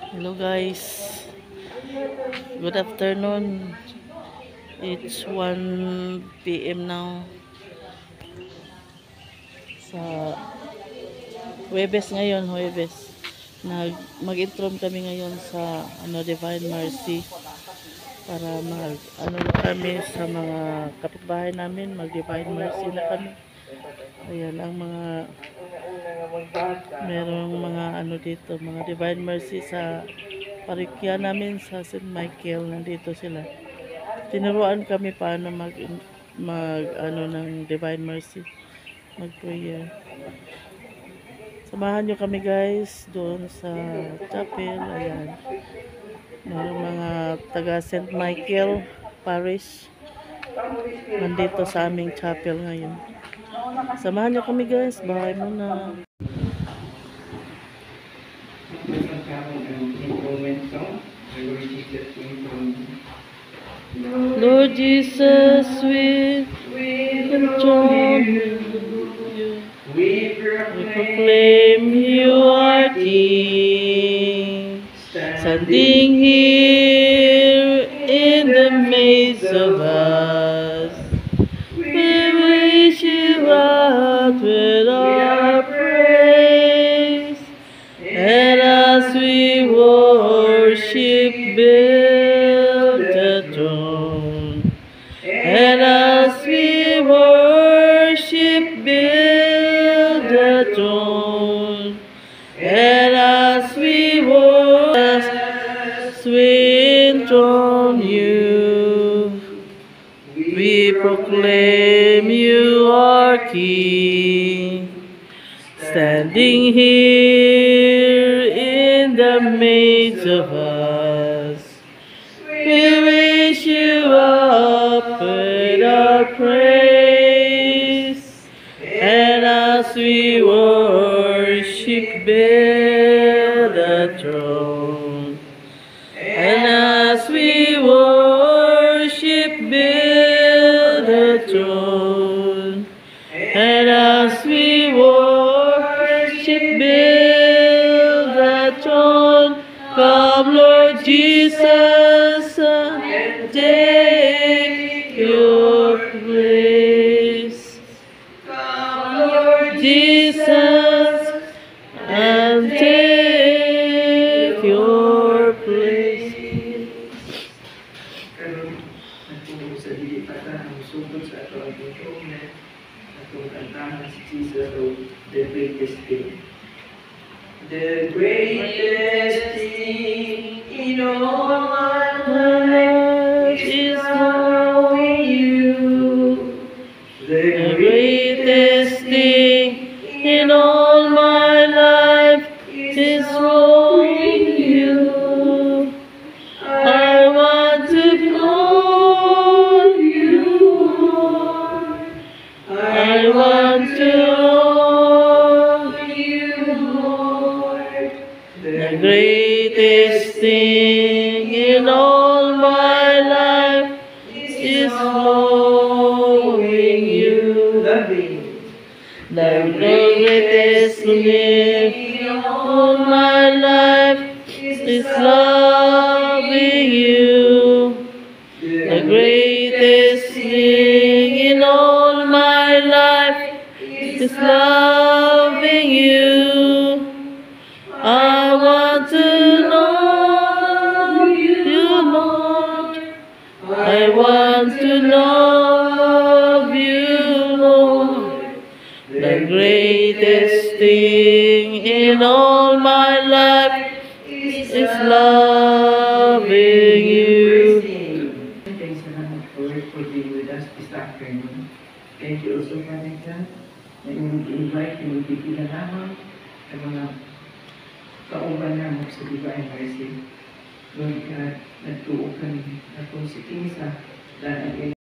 Hello guys, good afternoon. It's 1 p.m. now. Sa Huwebes ngayon, Huwebes. Mag-intro kami ngayon sa Divine Mercy para kami sa mga kapitbahay namin, mag-Divine Mercy na kami. Ayan ang merong mga dito, mga Divine Mercy sa parikya namin sa St. Michael. Nandito sila. Tinuruan kami paano mag ng Divine Mercy, mag prayer. Samahan nyo kami guys doon sa chapel. Ayan, mga taga St. Michael Parish nandito sa aming chapel ngayon. Samahan nyo kami guys. Bye muna. Lord Jesus, we adore you. We proclaim you are King, standing here in the midst of us. We wish you out with our praise, and as we worship, build the throne. And as we worship, build the throne. And as we worship, we enthrone you. We proclaim you are King, standing here in the midst of us. We wish you up with our praise, and as we worship, build the throne. And as we worship, build the throne. And as we worship, build the throne. Come, Lord Jesus, and take your place. Come, Lord Jesus, and take your place. Karon nagtungkol sa dilipatan ang sugod sa ato ang pagkauna atong kantahan si Jesus o the greatest thing. The greatest thing in all my life is knowing you. The greatest thing in all my life is knowing you. I want to know you, Lord. I want to know you, Lord. The greatest thing in all my life is knowing you. The greatest thing in all my life is loving you. The greatest thing in all my life is loving you. I want to know you, Lord. I want to love you, Lord. The greatest thing in all my life is loving you. Thanks for being with us this afternoon. Thank you also, Father God, na invite yung bibigyan naman sa mga kauban naman sa Divine Mercy. Lord God, nagtuo kami na kung si Kinsa, dahil